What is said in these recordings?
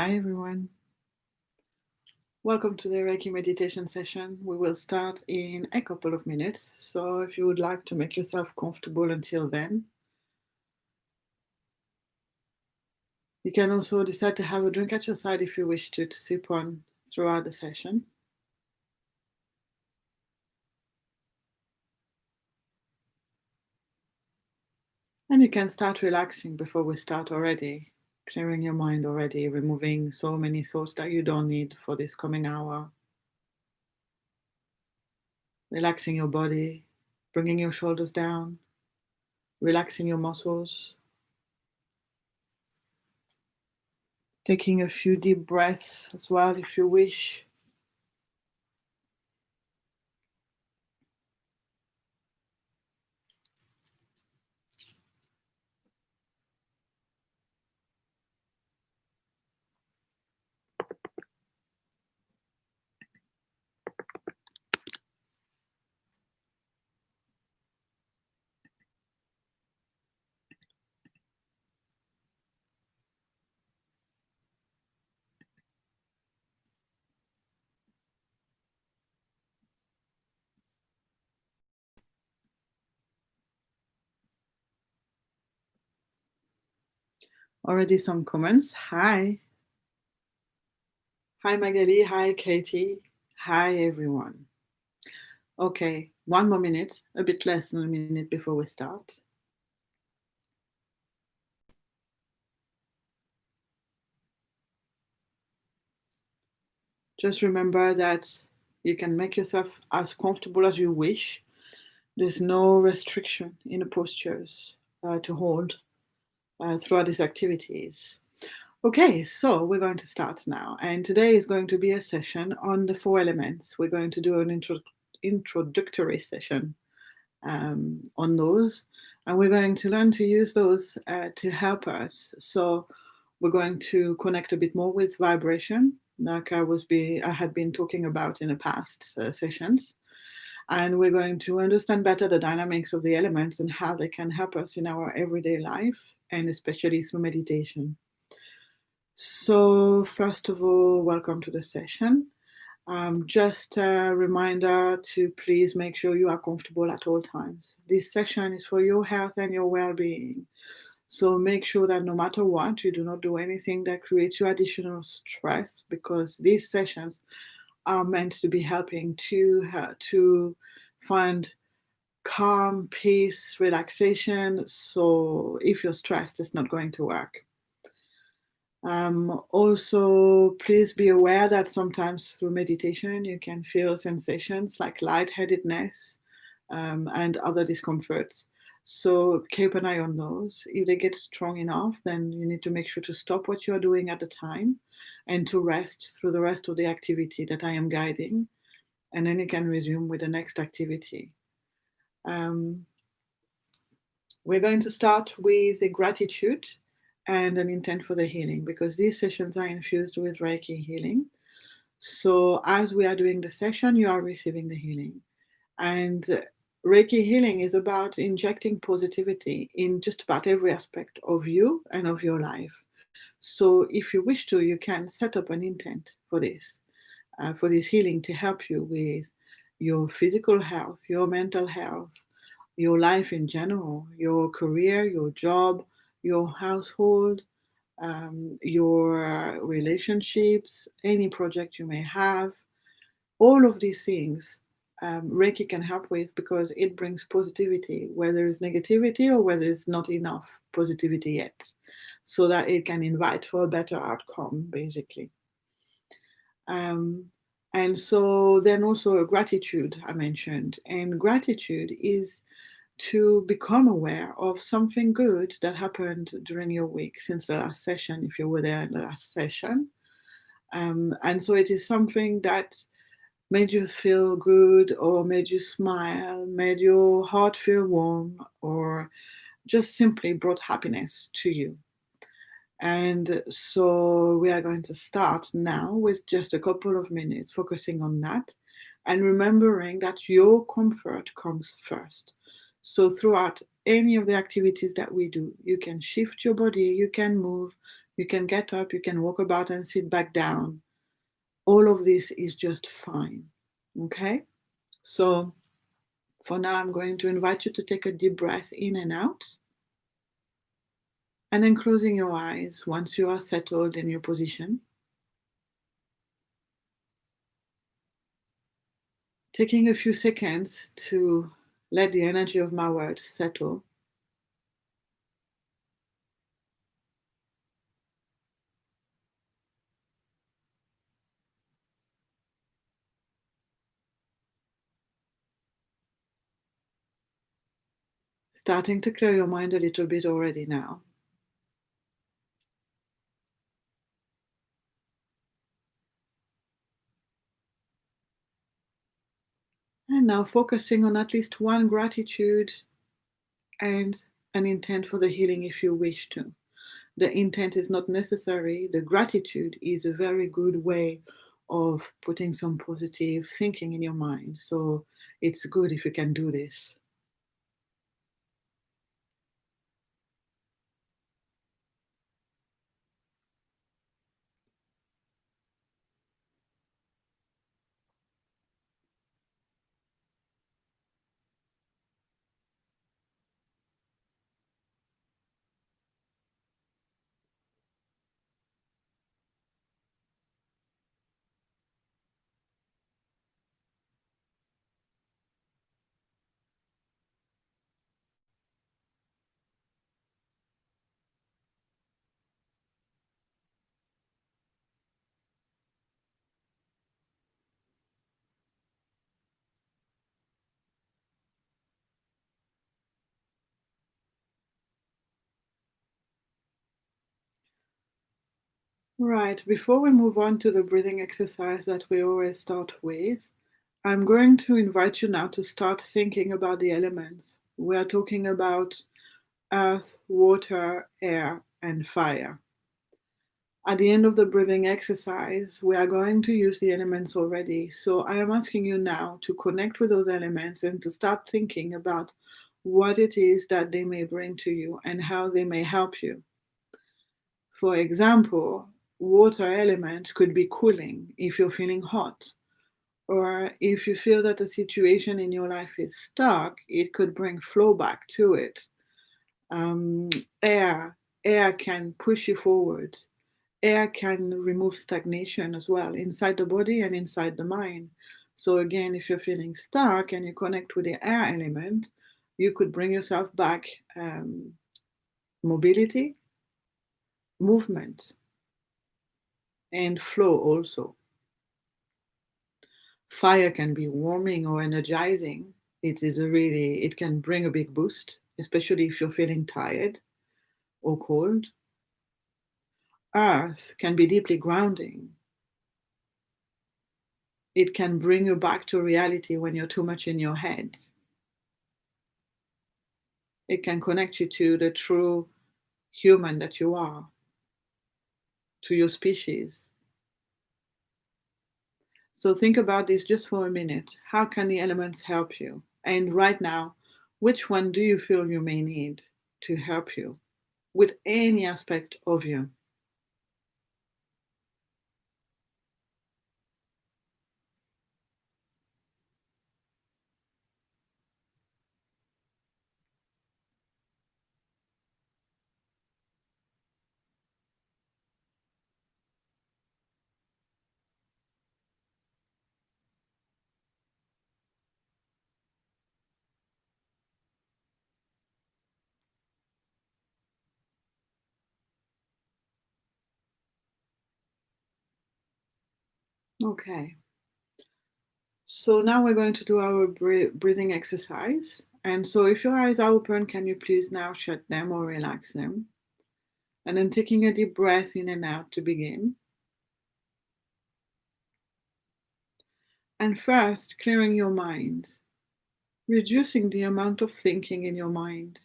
Hi everyone. Welcome to the Reiki Meditation session. We will start in a couple of minutes. So if you would like to make yourself comfortable until then, you can also decide to have a drink at your side if you wish to sip on throughout the session. And you can start relaxing before we start already, clearing your mind already, removing so many thoughts that you don't need for this coming hour. Relaxing your body, bringing your shoulders down, relaxing your muscles. Taking a few deep breaths as well if you wish. Already some comments. Hi. Hi Magali. Hi Katie. Hi everyone. Okay, one more minute, a bit less than a minute before we start. Just remember that you can make yourself as comfortable as you wish. There's no restriction in the postures to hold throughout these activities. Okay, so we're going to start now. And today is going to be a session on the 4 elements. We're going to do an introductory session on those. And we're going to learn to use those to help us. So we're going to connect a bit more with vibration, like I had been talking about in the past sessions. And we're going to understand better the dynamics of the elements and how they can help us in our everyday life, and especially through meditation. So, first of all, welcome to the session. Just a reminder to please make sure you are comfortable at all times. This session is for your health and your well being. So, make sure that no matter what, you do not do anything that creates you additional stress, because these sessions are meant to be helping to find calm, peace, relaxation. So, if you're stressed, it's not going to work. Also, please be aware that sometimes through meditation you can feel sensations like lightheadedness and other discomforts. So keep an eye on those. If they get strong enough, then you need to make sure to stop what you are doing at the time and to rest through the rest of the activity that I am guiding. And then you can resume with the next activity. We're going to start with a gratitude and an intent for the healing, because these sessions are infused with Reiki healing. So as we are doing the session, you are receiving the healing. And Reiki healing is about injecting positivity in just about every aspect of you and of your life. So if you wish to, you can set up an intent for this healing to help you with your physical health, your mental health, your life in general, your career, your job, your household, your relationships, any project you may have. All of these things Reiki can help with, because it brings positivity where there is negativity or where there's not enough positivity yet, so that it can invite for a better outcome, basically. And so then also gratitude I mentioned, and gratitude is to become aware of something good that happened during your week since the last session, if you were there in the last session. And so it is something that made you feel good, or made you smile, made your heart feel warm, or just simply brought happiness to you. And so we are going to start now with just a couple of minutes focusing on that and remembering that your comfort comes first. So throughout any of the activities that we do, you can shift your body, you can move, You can get up, you can walk about and sit back down. All of this is just fine. Okay? So for now, I'm going to invite you to take a deep breath in and out. And then closing your eyes once you are settled in your position. Taking a few seconds to let the energy of my words settle. Starting to clear your mind a little bit already now. And now focusing on at least one gratitude and an intent for the healing if you wish to. The intent is not necessary. The gratitude is a very good way of putting some positive thinking in your mind. So it's good if you can do this. Right, before we move on to the breathing exercise that we always start with, I'm going to invite you now to start thinking about the elements. We are talking about earth, water, air, and fire. At the end of the breathing exercise, we are going to use the elements already. So I am asking you now to connect with those elements and to start thinking about what it is that they may bring to you and how they may help you. For example, water element could be cooling if you're feeling hot. Or if you feel that a situation in your life is stuck, it could bring flow back to it. Um, air, air can push you forward. Air can remove stagnation as well inside the body and inside the mind. So again, if you're feeling stuck and you connect with the air element, you could bring yourself back mobility, movement, and flow also. Fire can be warming or energizing. It can bring a big boost, especially if you're feeling tired or cold. Earth can be deeply grounding. It can bring you back to reality when you're too much in your head. It can connect you to the true human that you are, to your species. So think about this just for a minute. How can the elements help you? And right now, which one do you feel you may need to help you with any aspect of you? Okay. So now we're going to do our breathing exercise. And so if your eyes are open, can you please now shut them or relax them? And then taking a deep breath in and out to begin. And first, clearing your mind, reducing the amount of thinking in your mind.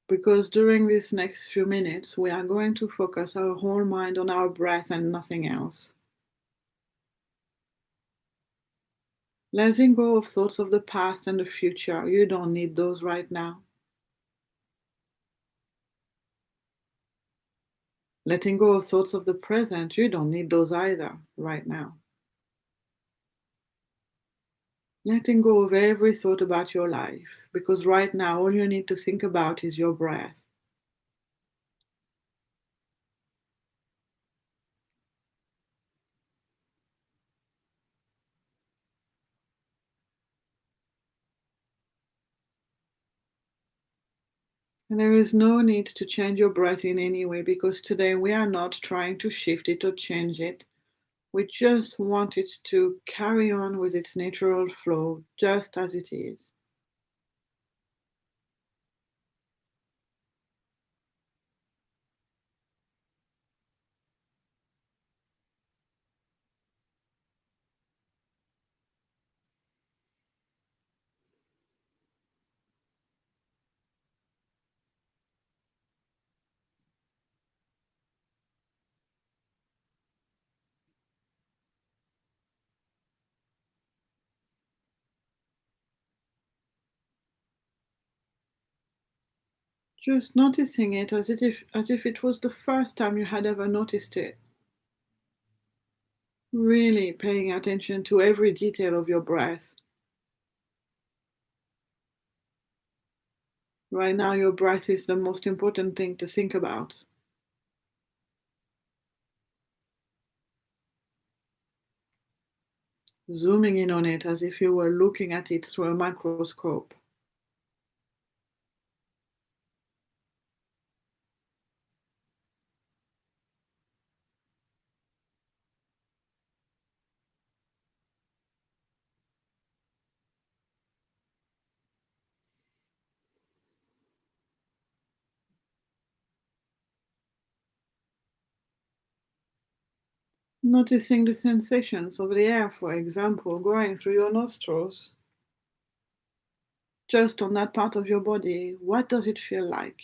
Because during these next few minutes, we are going to focus our whole mind on our breath and nothing else. Letting go of thoughts of the past and the future. You don't need those right now. Letting go of thoughts of the present, you don't need those either right now. Letting go of every thought about your life, because right now all you need to think about is your breath. And there is no need to change your breath in any way, because today we are not trying to shift it or change it. We just want it to carry on with its natural flow, just as it is. Just noticing it as if it was the first time you had ever noticed it. Really paying attention to every detail of your breath. Right now, your breath is the most important thing to think about. Zooming in on it as if you were looking at it through a microscope. Noticing the sensations of the air, for example, going through your nostrils. Just on that part of your body, what does it feel like?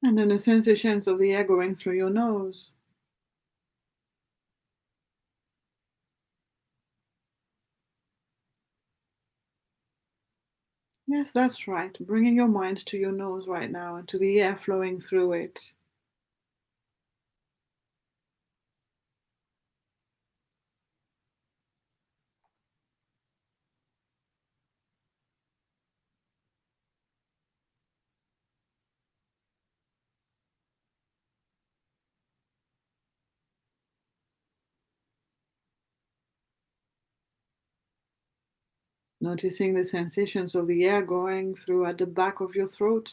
And then the sensations of the air going through your nose. Yes, that's right. Bringing your mind to your nose right now and to the air flowing through it. Noticing the sensations of the air going through at the back of your throat.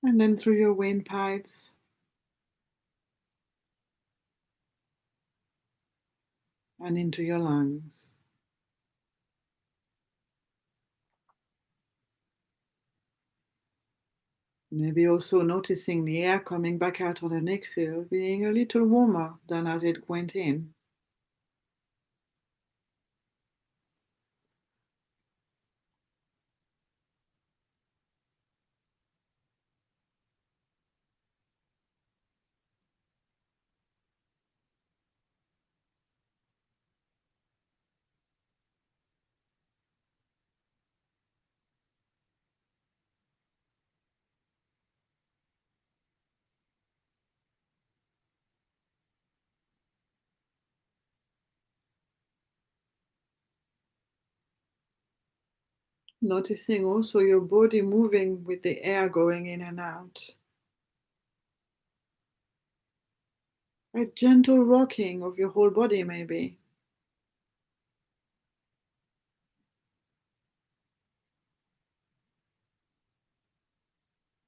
And then through your windpipes. And into your lungs. Maybe also noticing the air coming back out on an exhale being a little warmer than as it went in. Noticing also your body moving with the air going in and out. A gentle rocking of your whole body, maybe.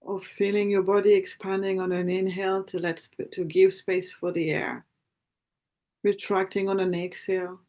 of feeling your body expanding on an inhale to give space for the air, retracting on an exhale.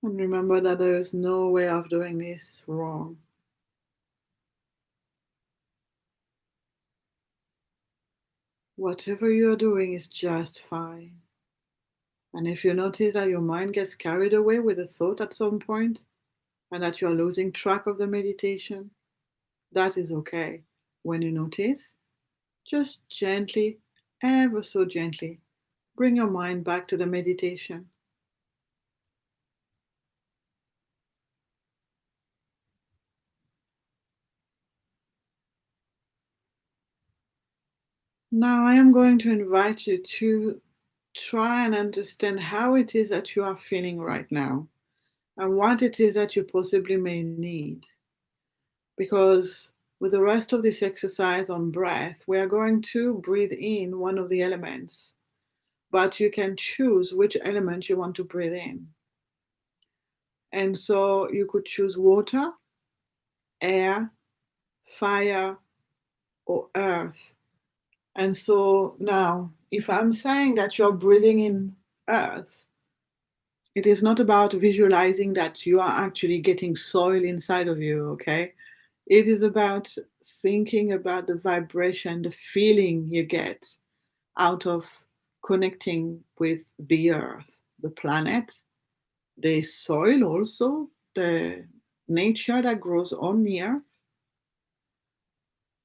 And remember that there is no way of doing this wrong. Whatever you're doing is just fine. And if you notice that your mind gets carried away with a thought at some point and that you're losing track of the meditation, that is okay. When you notice, just gently, ever so gently, bring your mind back to the meditation. Now I am going to invite you to try and understand how it is that you are feeling right now and what it is that you possibly may need. Because with the rest of this exercise on breath, we are going to breathe in one of the elements, but you can choose which element you want to breathe in. And so you could choose water, air, fire, or earth. And so now, if I'm saying that you're breathing in earth, it is not about visualizing that you are actually getting soil inside of you, okay? It is about thinking about the vibration, the feeling you get out of connecting with the earth, the planet, the soil, also, the nature that grows on the earth,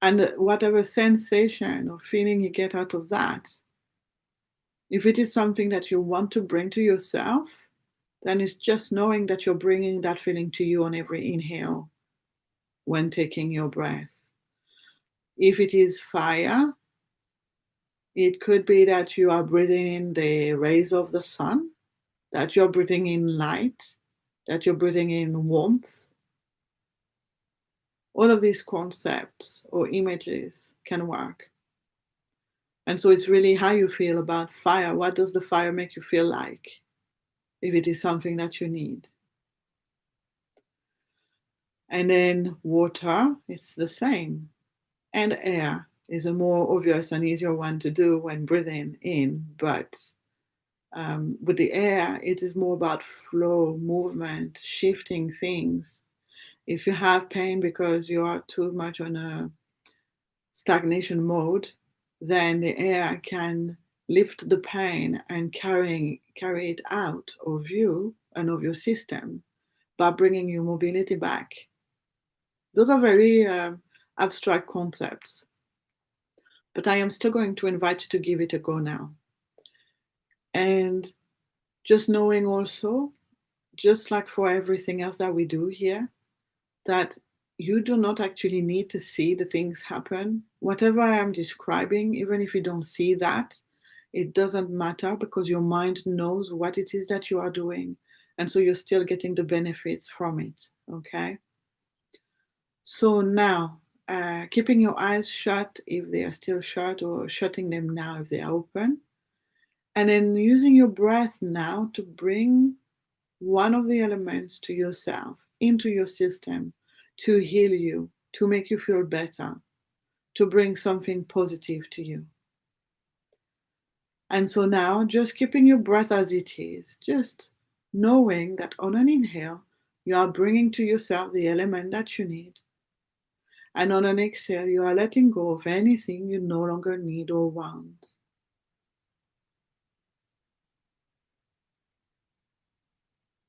and whatever sensation or feeling you get out of that. If it is something that you want to bring to yourself, then it's just knowing that you're bringing that feeling to you on every inhale when taking your breath. If it is fire, it could be that you are breathing in the rays of the sun, that you're breathing in light, that you're breathing in warmth. All of these concepts or images can work. And so it's really how you feel about fire. What does the fire make you feel like, if it is something that you need? And then water, it's the same. And air is a more obvious and easier one to do when breathing in. But with the air, it is more about flow, movement, shifting things. If you have pain because you are too much on a stagnation mode, then the air can lift the pain and carry it out of you and of your system by bringing your mobility back. Those are very abstract concepts, but I am still going to invite you to give it a go now. And just knowing also, just like for everything else that we do here, that you do not actually need to see the things happen. Whatever I am describing, even if you don't see that, it doesn't matter, because your mind knows what it is that you are doing. And so you're still getting the benefits from it. Okay. So now, keeping your eyes shut if they are still shut, or shutting them now if they are open. And then using your breath now to bring one of the elements to yourself, into your system, to heal you, to make you feel better, to bring something positive to you. And so now, just keeping your breath as it is, just knowing that on an inhale, you are bringing to yourself the element that you need. And on an exhale, you are letting go of anything you no longer need or want.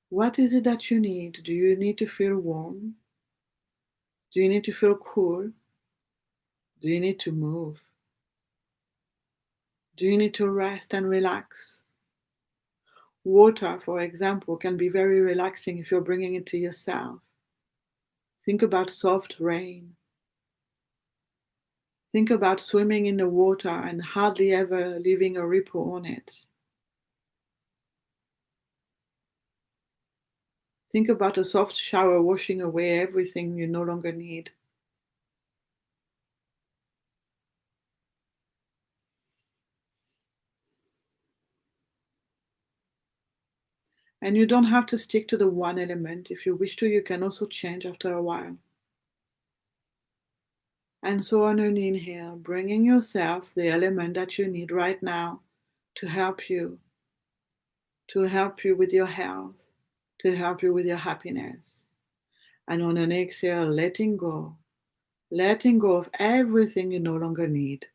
What is it that you need? Do you need to feel warm? Do you need to feel cool? Do you need to move? Do you need to rest and relax? Water, for example, can be very relaxing if you're bringing it to yourself. Think about soft rain. Think about swimming in the water and hardly ever leaving a ripple on it. Think about a soft shower washing away everything you no longer need. And you don't have to stick to the one element. If you wish to, you can also change after a while. And so on an inhale, bringing yourself the element that you need right now to help you with your health, to help you with your happiness. And on an exhale, letting go of everything you no longer need.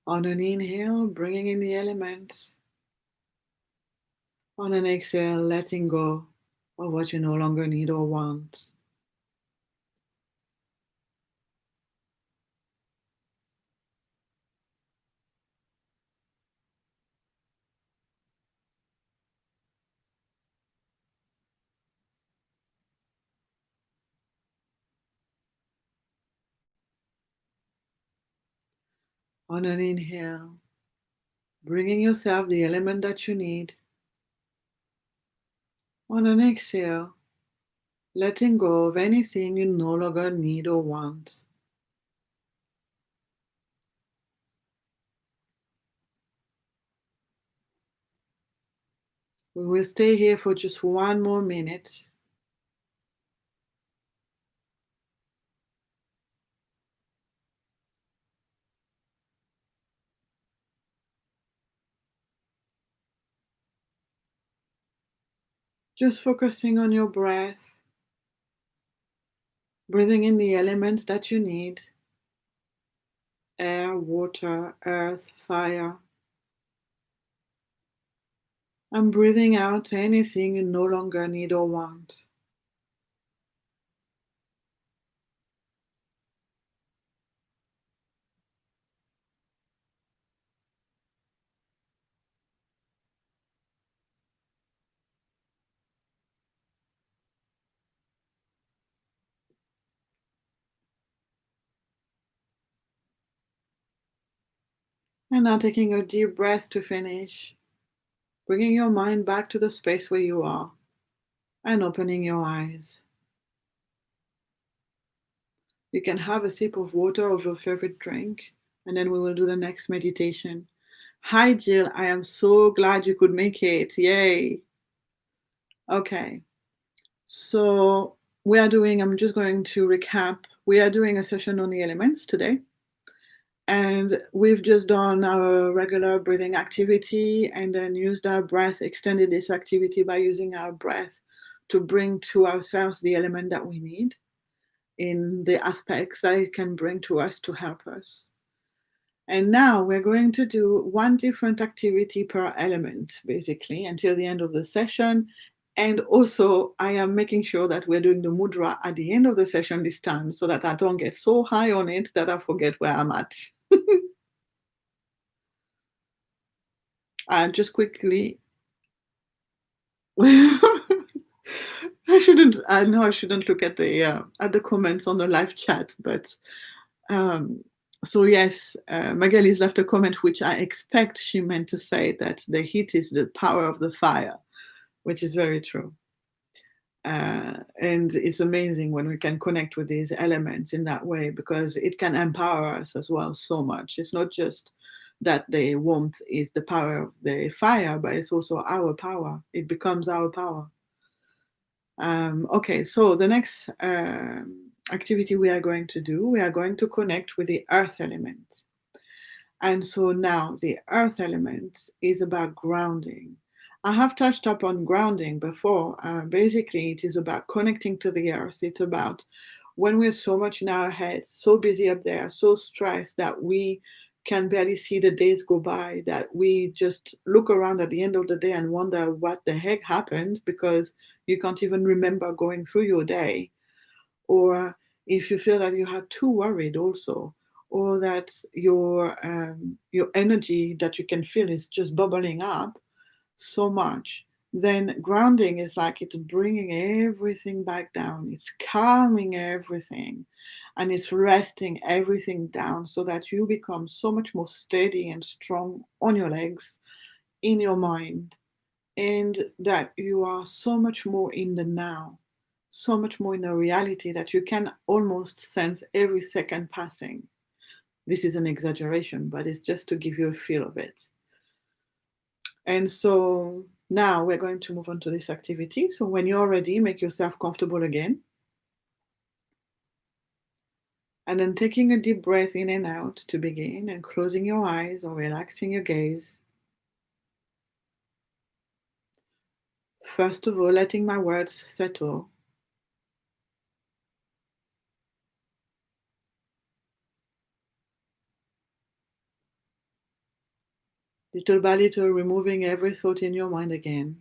On an inhale, bringing in the elements. On an exhale, letting go of what you no longer need or want. On an inhale, bringing yourself the element that you need. On an exhale, letting go of anything you no longer need or want. We will stay here for just one more minute. Just focusing on your breath, breathing in the elements that you need: air, water, earth, fire. And breathing out anything you no longer need or want. And now taking a deep breath to finish, bringing your mind back to the space where you are and opening your eyes. You can have a sip of water of your favorite drink, and then we will do the next meditation. Hi, Jill. I am so glad you could make it. Yay. Okay. So I'm just going to recap. We are doing a session on the elements today. And we've just done our regular breathing activity and then used our breath, extended this activity by using our breath to bring to ourselves the element that we need in the aspects that it can bring to us to help us. And now we're going to do one different activity per element, basically, until the end of the session. And also, I am making sure that we're doing the mudra at the end of the session this time so that I don't get so high on it that I forget where I'm at. Just quickly, I know I shouldn't look at the comments on the live chat, but so yes, Magali's left a comment which I expect she meant to say that the heat is the power of the fire, which is very true. And it's amazing when we can connect with these elements in that way, because it can empower us as well so much. It's not just that the warmth is the power of the fire, but it's also our power. It becomes our power. Okay, so the next activity we are going to do, we are going to connect with the earth element. And so now the earth element is about grounding. I have touched up on grounding before. Basically, it is about connecting to the earth. It's about when we're so much in our heads, so busy up there, so stressed that we can barely see the days go by, that we just look around at the end of the day and wonder what the heck happened, because You can't even remember going through your day. Or if you feel that you are too worried also, or that your energy that you can feel is just bubbling up so much, then grounding is like it's bringing everything back down. It's calming everything, and it's resting everything down so that you become so much more steady and strong on your legs, in your mind, and that you are so much more in the now, so much more in the reality that you can almost sense every second passing. This is an exaggeration, but it's just to give you a feel of it. And so now we're going to move on to this activity. So when you're ready, make yourself comfortable again. And then taking a deep breath in and out to begin, and closing your eyes or relaxing your gaze. First of all, letting my words settle. Little by little, removing every thought in your mind again.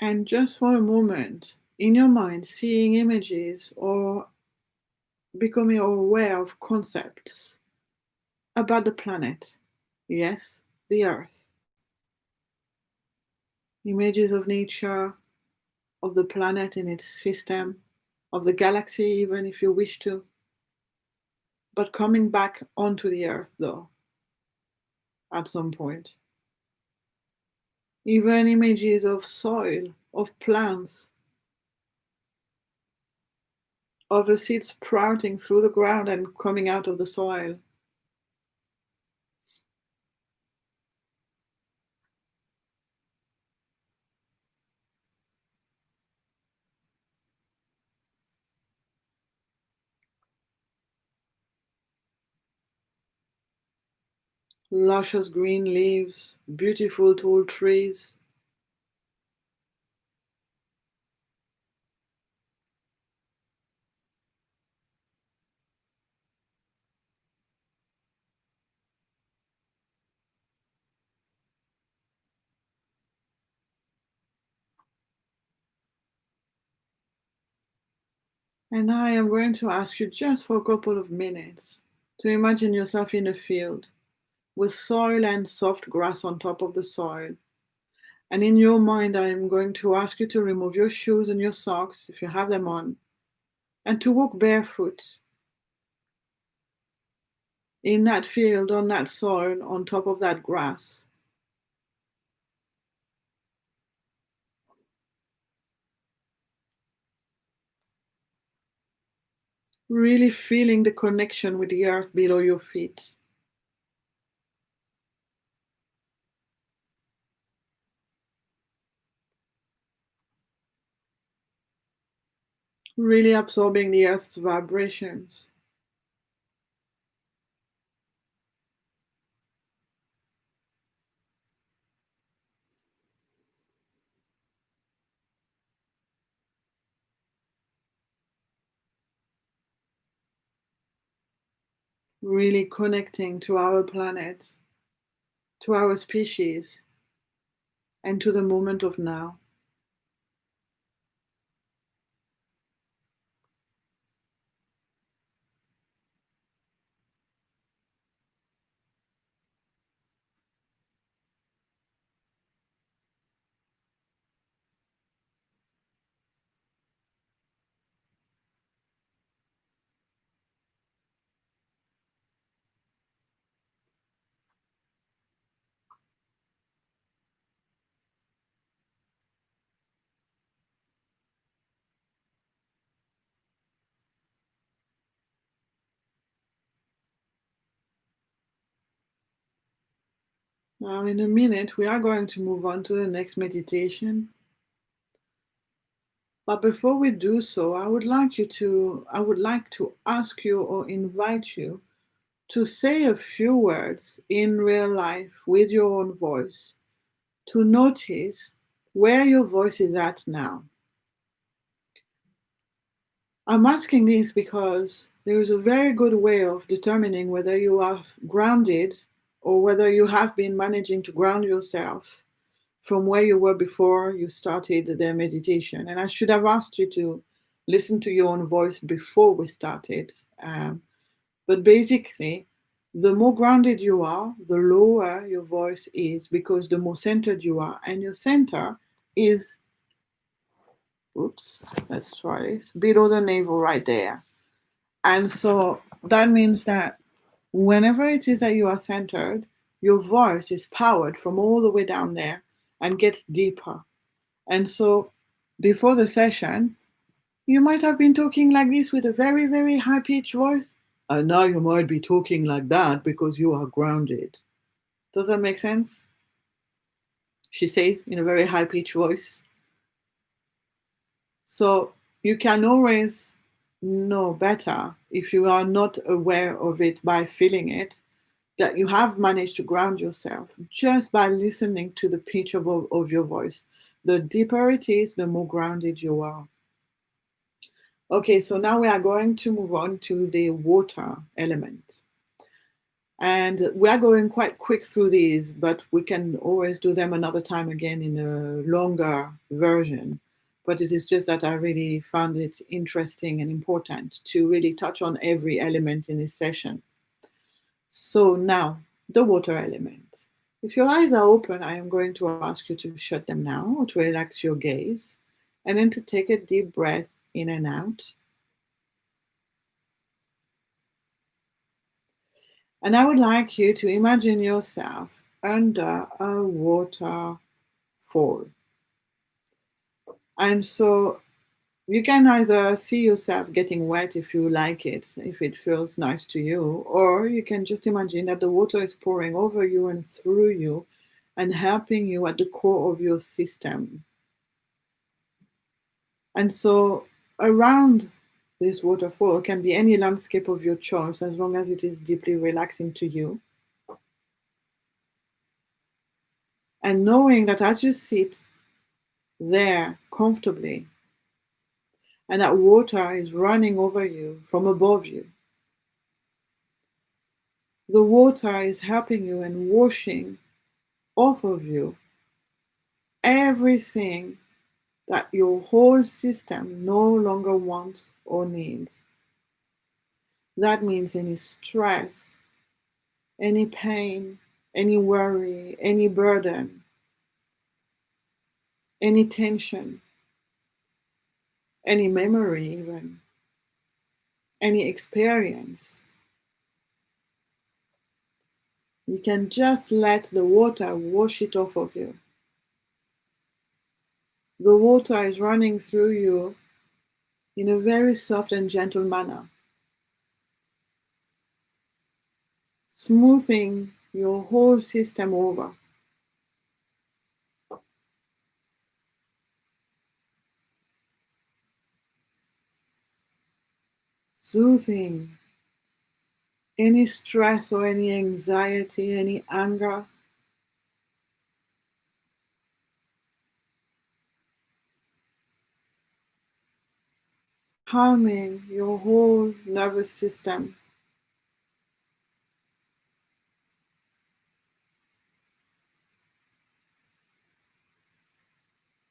And just for a moment, in your mind, seeing images or becoming aware of concepts about the planet. Yes, the Earth. Images of nature, of the planet in its system, of the galaxy, even if you wish to. But coming back onto the Earth, though, at some point. Even images of soil, of plants, of a seed sprouting through the ground and coming out of the soil. Luscious green leaves, beautiful tall trees. And I am going to ask you just for a couple of minutes to imagine yourself in a field with soil and soft grass on top of the soil. And in your mind, I am going to ask you to remove your shoes and your socks, if you have them on, and to walk barefoot in that field, on that soil, on top of that grass. Really feeling the connection with the earth below your feet. Really absorbing the earth's vibrations. Really connecting to our planet, to our species, and to the moment of now. Now, in a minute, we are going to move on to the next meditation. But before we do so, I would like to ask you or invite you to say a few words in real life with your own voice, to notice where your voice is at now. I'm asking this because there is a very good way of determining whether you are grounded or whether you have been managing to ground yourself from where you were before you started the meditation. And I should have asked you to listen to your own voice before we started. But basically, the more grounded you are, the lower your voice is because the more centered you are. And your center is, oops, let's try this, below the navel right there. And so that means that whenever it is that you are centered, your voice is powered from all the way down there and gets deeper. And so before the session, you might have been talking like this with a very, very high pitched voice. And now you might be talking like that because you are grounded. Does that make sense? She says in a very high pitched voice. So you can always know better if you are not aware of it by feeling it, that you have managed to ground yourself just by listening to the pitch of your voice. The deeper it is, the more grounded you are. Okay, so now we are going to move on to the water element. And we are going quite quick through these, but we can always do them another time again in a longer version. But it is just that I really found it interesting and important to really touch on every element in this session. So now, the water element. If your eyes are open, I am going to ask you to shut them now or to relax your gaze and then to take a deep breath in and out. And I would like you to imagine yourself under a waterfall. And so you can either see yourself getting wet if you like it, if it feels nice to you, or you can just imagine that the water is pouring over you and through you and helping you at the core of your system. And so around this waterfall can be any landscape of your choice as long as it is deeply relaxing to you. And knowing that as you sit there comfortably and that water is running over you from above you, the water is helping you and washing off of you everything that your whole system no longer wants or needs. That means any stress, any pain, any worry, any burden, any tension, any memory, even any experience. You can just let the water wash it off of you. The water is running through you in a very soft and gentle manner, smoothing your whole system over. Soothing any stress or any anxiety, any anger. Calming your whole nervous system.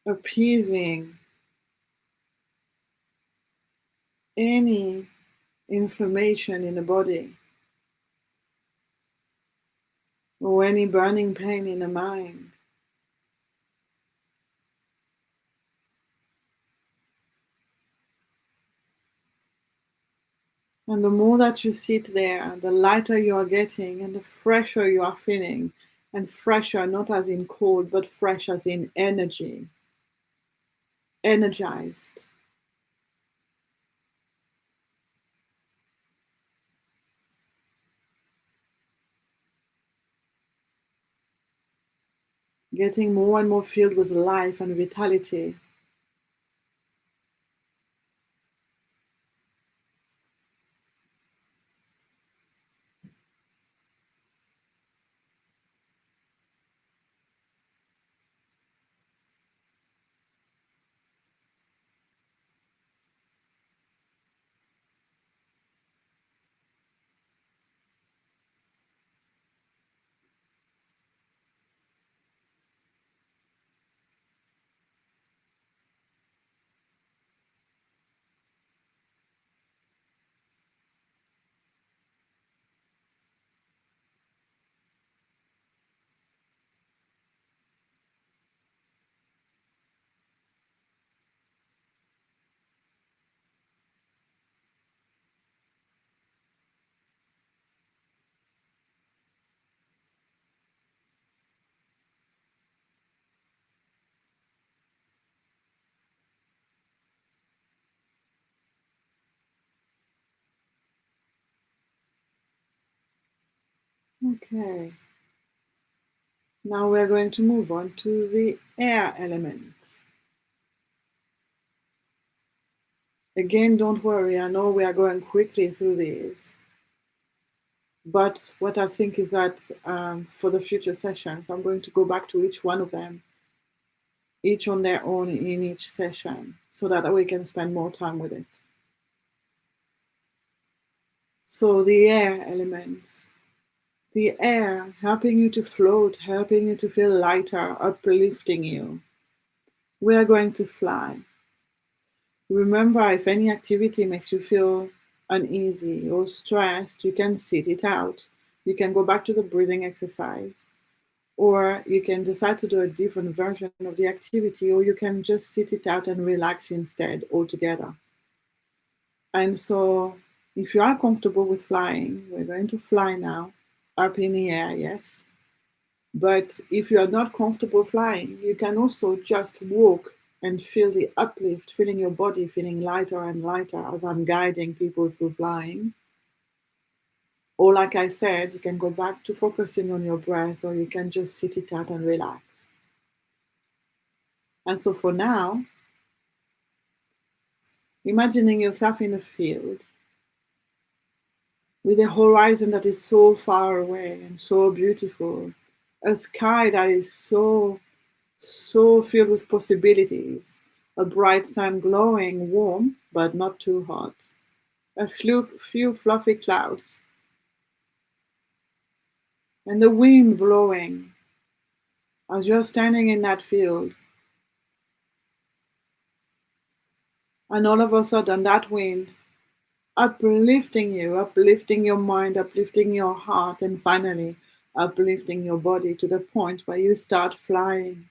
Appeasing any inflammation in the body or any burning pain in the mind. And the more that you sit there, the lighter you are getting and the fresher you are feeling. And fresher, not as in cold, but fresh as in energy, energized. Getting more and more filled with life and vitality. Okay. Now we're going to move on to the air element. Again, don't worry, I know we are going quickly through these. But what I think is that for the future sessions, I'm going to go back to each one of them, each on their own in each session, so that we can spend more time with it. So the air elements, the air helping you to float, helping you to feel lighter, uplifting you. We are going to fly. Remember, if any activity makes you feel uneasy or stressed, you can sit it out. You can go back to the breathing exercise, or you can decide to do a different version of the activity, or you can just sit it out and relax instead altogether. And so, if you are comfortable with flying, we're going to fly now, up in the air, yes. But if you are not comfortable flying, you can also just walk and feel the uplift, feeling your body feeling lighter and lighter as I'm guiding people through flying. Or, like I said, you can go back to focusing on your breath, or you can just sit it out and relax. And so, for now, imagining yourself in a field with a horizon that is so far away and so beautiful, a sky that is so filled with possibilities, a bright sun glowing warm but not too hot, a few fluffy clouds, and the wind blowing as you're standing in that field. And all of a sudden, that wind uplifting you, uplifting your mind, uplifting your heart, and finally uplifting your body to the point where you start flying.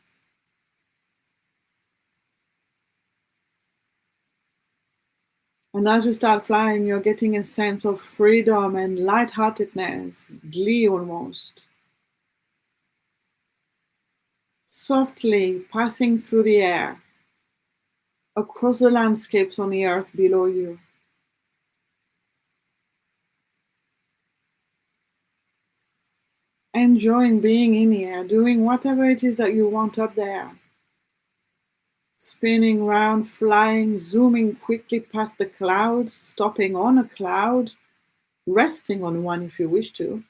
And as you start flying, you're getting a sense of freedom and lightheartedness, glee almost. Softly passing through the air, across the landscapes on the earth below you. Enjoying being in the air, doing whatever it is that you want up there. Spinning round, flying, zooming quickly past the clouds, stopping on a cloud, resting on one if you wish to,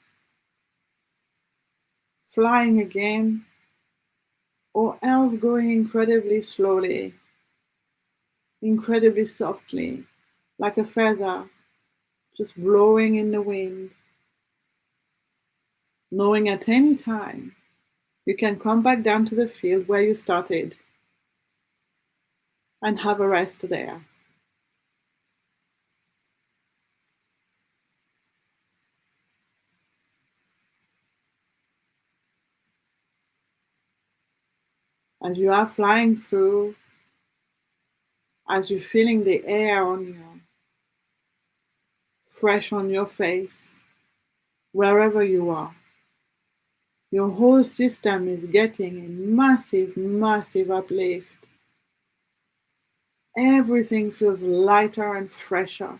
flying again, or else going incredibly slowly, incredibly softly, like a feather just blowing in the wind, knowing at any time you can come back down to the field where you started and have a rest there. As you are flying through, as you're feeling the air on you, fresh on your face, wherever you are, your whole system is getting a massive, massive uplift. Everything feels lighter and fresher,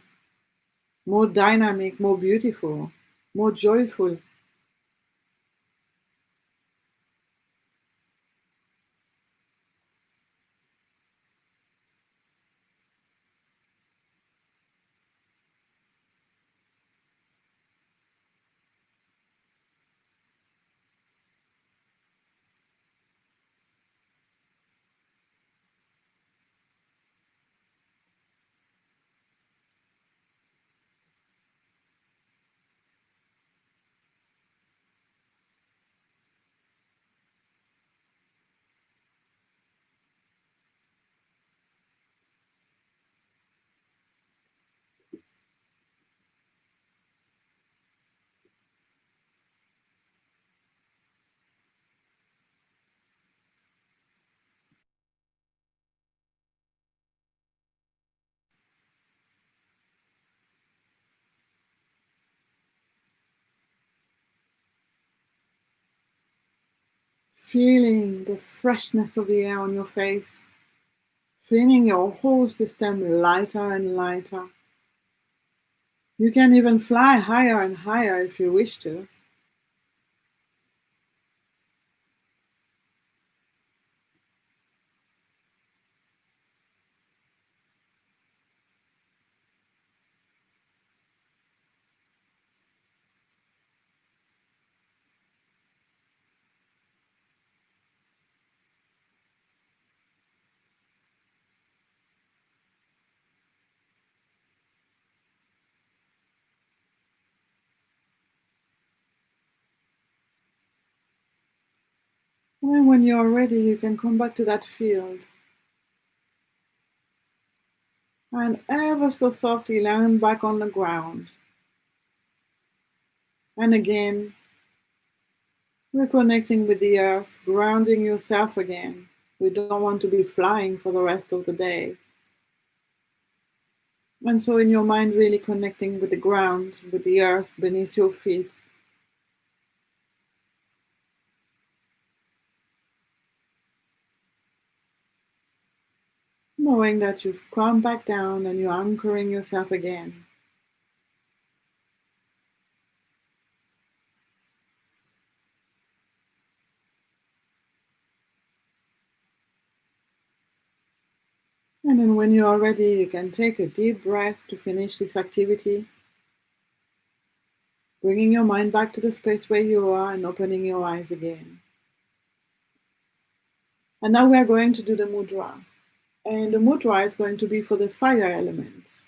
more dynamic, more beautiful, more joyful. Feeling the freshness of the air on your face, feeling your whole system lighter and lighter. You can even fly higher and higher if you wish to. And when you're ready, you can come back to that field and ever so softly land back on the ground. And again, reconnecting with the earth, grounding yourself again. We don't want to be flying for the rest of the day. And so, in your mind, really connecting with the ground, with the earth beneath your feet. Knowing that you've come back down and you're anchoring yourself again. And then, when you are ready, you can take a deep breath to finish this activity. Bringing your mind back to the space where you are and opening your eyes again. And now we are going to do the mudra. And the mudra is going to be for the fire element.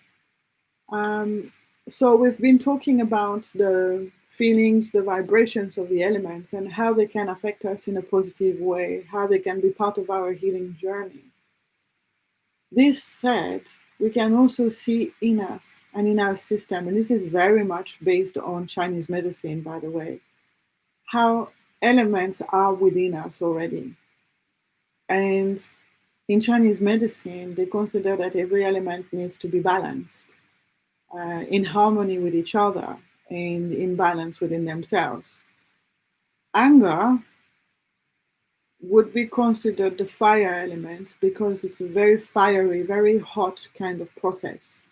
Um, so we've been talking about the feelings, the vibrations of the elements and how they can affect us in a positive way, how they can be part of our healing journey. This said, we can also see in us and in our system, and this is very much based on Chinese medicine, by the way, how elements are within us already. And in Chinese medicine, they consider that every element needs to be balanced, in harmony with each other and in balance within themselves. Anger would be considered the fire element because it's a very fiery, very hot kind of process.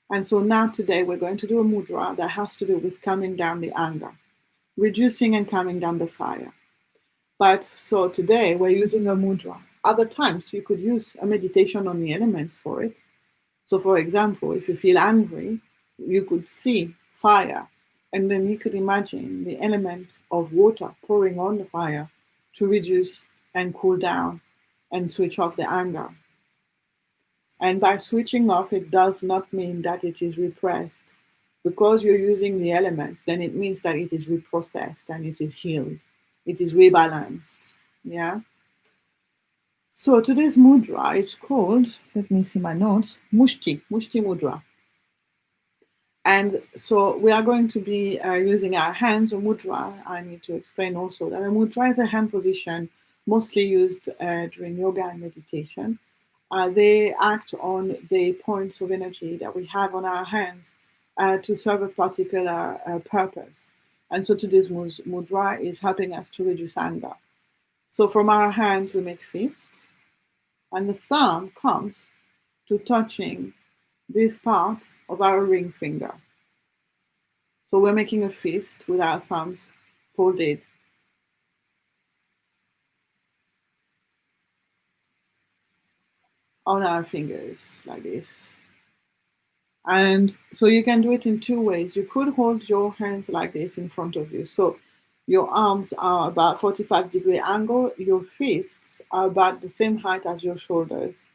And so now today we're going to do a mudra that has to do with calming down the anger, reducing and calming down the fire. But so today we're using a mudra. Other times you could use a meditation on the elements for it. So for example, if you feel angry, you could see fire, and then you could imagine the element of water pouring on the fire to reduce and cool down and switch off the anger. And by switching off, it does not mean that it is repressed. Because you're using the elements, then it means that it is reprocessed and it is healed. It is rebalanced. Yeah. So today's mudra, it's called, let me see my notes, Mushti mudra. And so we are going to be using our hands, or mudra. I need to explain also that a mudra is a hand position mostly used during yoga and meditation. They act on the points of energy that we have on our hands to serve a particular purpose. And so today's mudra is helping us to reduce anger. So from our hands, we make fists, and the thumb comes to touching this part of our ring finger. So we're making a fist with our thumbs folded on our fingers like this. And so you can do it in two ways. You could hold your hands like this in front of you. So your arms are about 45-degree angle. Your fists are about the same height as your shoulders.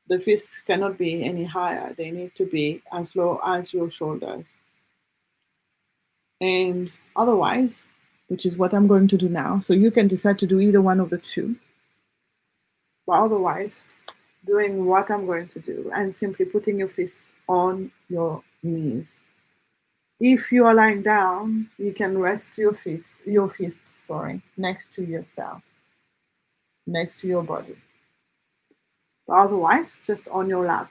The fists cannot be any higher. They need to be as low as your shoulders. And otherwise, which is what I'm going to do now, so you can decide to do either one of the two. But otherwise, doing what I'm going to do and simply putting your fists on your knees. If you are lying down, you can rest your fists, next to yourself, next to your body. But otherwise, just on your lap,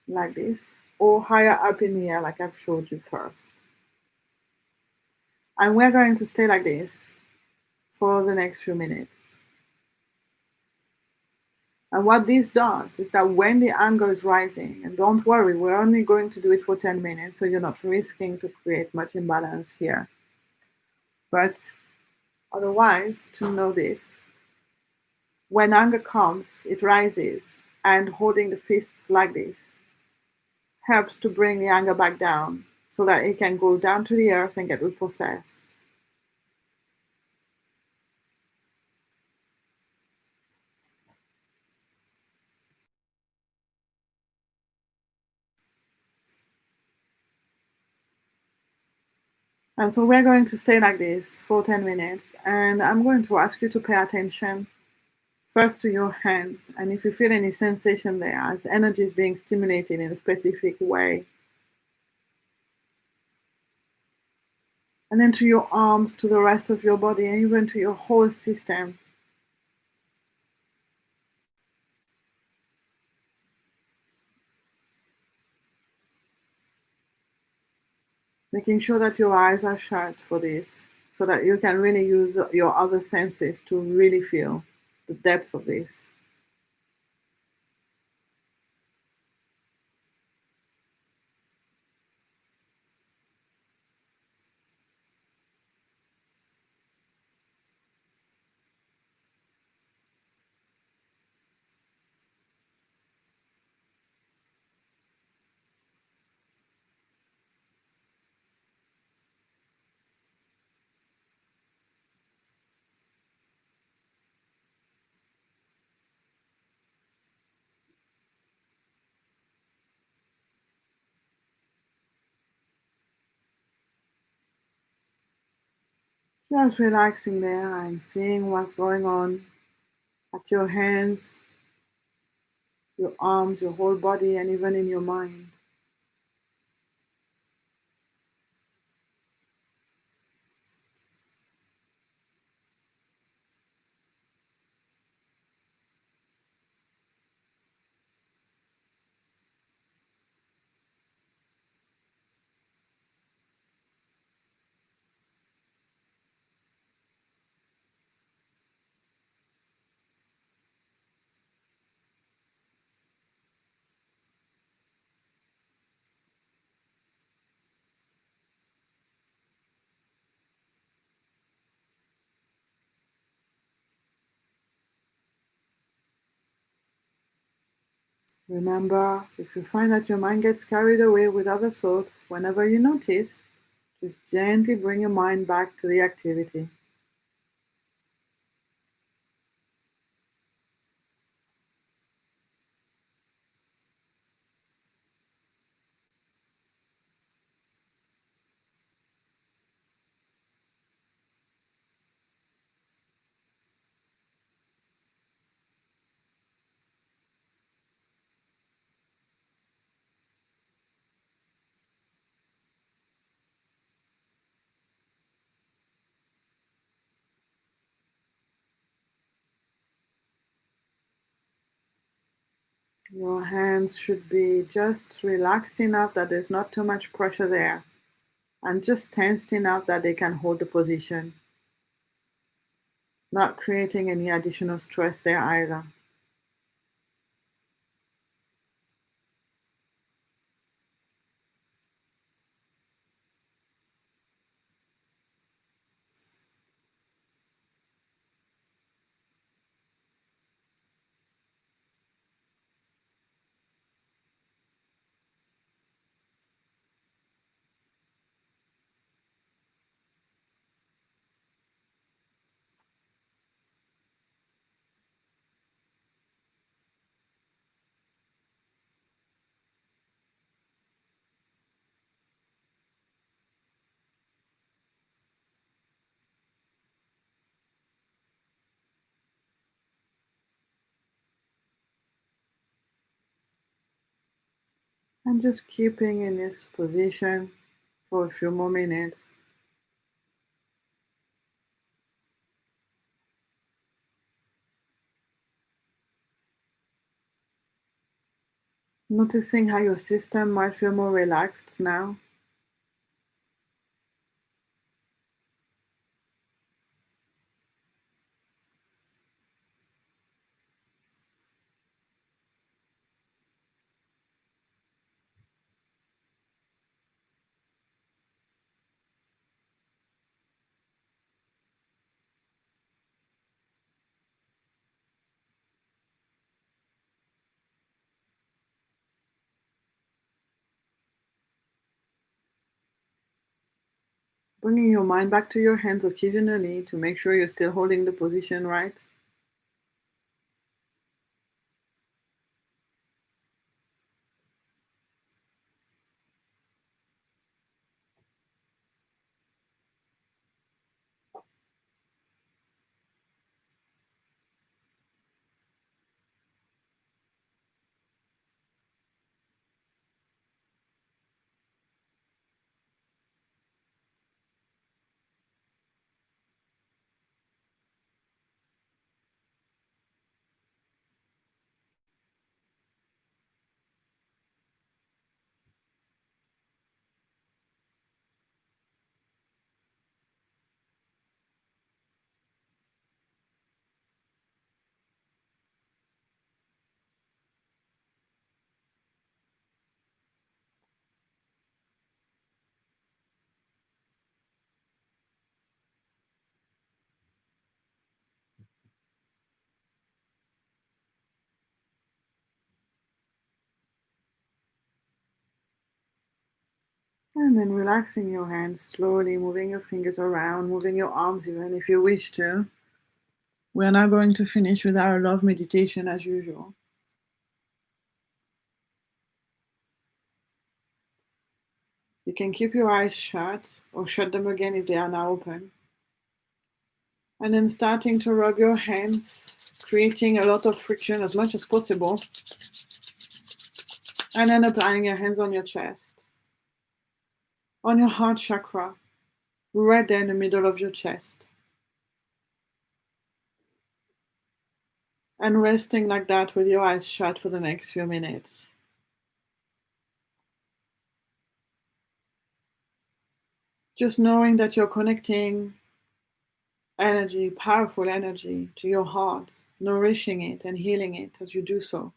like this, or higher up in the air, like I've showed you first. And we're going to stay like this for the next few minutes. And what this does is that when the anger is rising, and don't worry, we're only going to do it for 10 minutes, so you're not risking to create much imbalance here. But otherwise, to know this, when anger comes, it rises, and holding the fists like this helps to bring the anger back down so that it can go down to the earth and get reprocessed. And so we're going to stay like this for 10 minutes. And I'm going to ask you to pay attention first to your hands. And if you feel any sensation there as energy is being stimulated in a specific way, and then to your arms, to the rest of your body, and even to your whole system. Making sure that your eyes are shut for this, so that you can really use your other senses to really feel the depth of this. Just relaxing there and seeing what's going on at your hands, your arms, your whole body, and even in your mind. Remember, if you find that your mind gets carried away with other thoughts, whenever you notice, just gently bring your mind back to the activity. Your hands should be just relaxed enough that there's not too much pressure there, and just tensed enough that they can hold the position, not creating any additional stress there either. And just keeping in this position for a few more minutes, noticing how your system might feel more relaxed now. Bringing your mind back to your hands occasionally to make sure you're still holding the position right. And then relaxing your hands slowly, moving your fingers around, moving your arms even if you wish to. We're now going to finish with our love meditation as usual. You can keep your eyes shut or shut them again if they are now open. And then starting to rub your hands, creating a lot of friction as much as possible. And then applying your hands on your chest, on your heart chakra, right there in the middle of your chest. And resting like that with your eyes shut for the next few minutes. Just knowing that you're connecting energy, powerful energy, to your heart, nourishing it and healing it as you do so.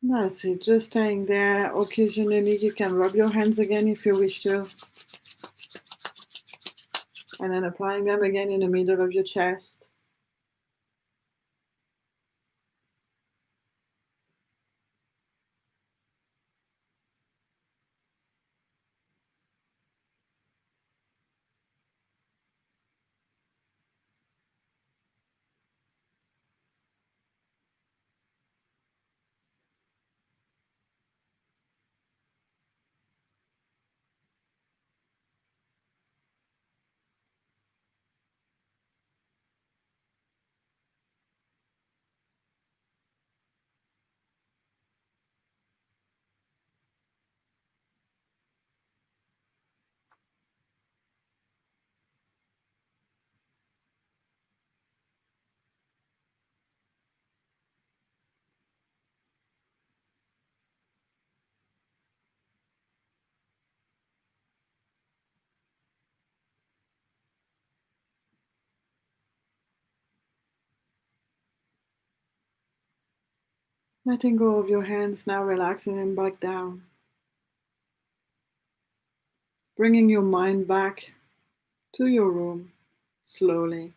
That's it, just staying there. Occasionally you can rub your hands again if you wish to. And then applying them again in the middle of your chest. Letting go of your hands now, relaxing them back down. Bringing your mind back to your room slowly.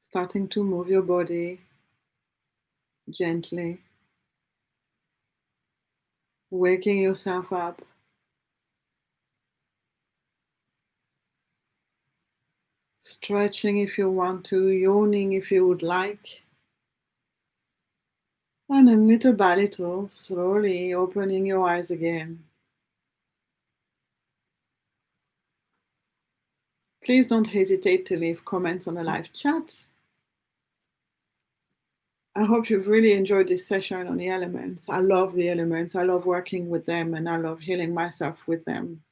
Starting to move your body gently. Waking yourself up. Stretching if you want to, yawning if you would like. And then little by little, slowly opening your eyes again. Please don't hesitate to leave comments on the live chat. I hope you've really enjoyed this session on the elements. I love the elements. I love working with them and I love healing myself with them.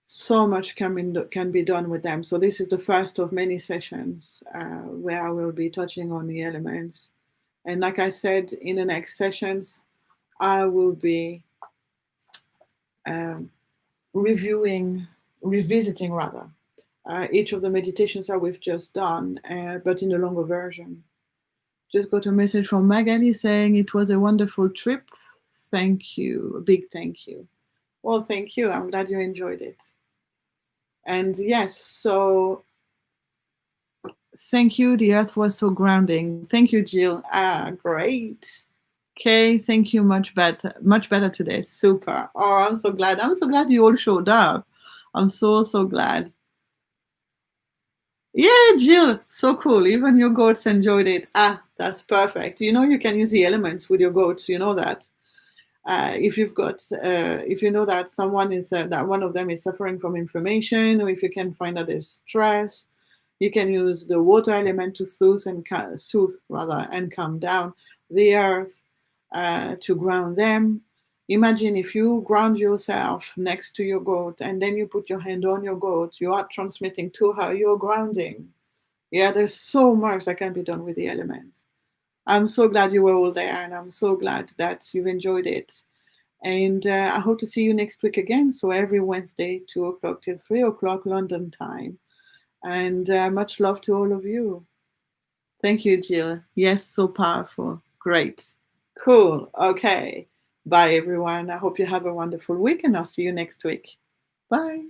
So much can be done with them. So this is the first of many sessions where I will be touching on the elements. And like I said, in the next sessions, I will be revisiting rather, each of the meditations that we've just done, but in a longer version. Just got a message from Magali saying it was a wonderful trip. Thank you. A big thank you. Well, thank you. I'm glad you enjoyed it. And yes, so thank you. The earth was so grounding. Thank you, Jill. Great. Okay, thank you. Much better today. Super. Oh, I'm so glad. I'm so glad you all showed up. I'm so glad. Yeah, Jill, so cool. Even your goats enjoyed it. That's perfect. You know, you can use the elements with your goats. You know that. If you know that someone is that one of them is suffering from inflammation, or if you can find that there's stress, you can use the water element to soothe and calm down the earth, to ground them. Imagine if you ground yourself next to your goat and then you put your hand on your goat, you are transmitting to her, you're grounding. Yeah, there's so much that can be done with the elements. I'm so glad you were all there, and I'm so glad that you've enjoyed it. And I hope to see you next week again. So every Wednesday, 2 o'clock till 3 o'clock London time. And much love to all of you. Thank you, Jill. Yes, so powerful. Great. Cool. Okay. Bye, everyone. I hope you have a wonderful week, and I'll see you next week. Bye.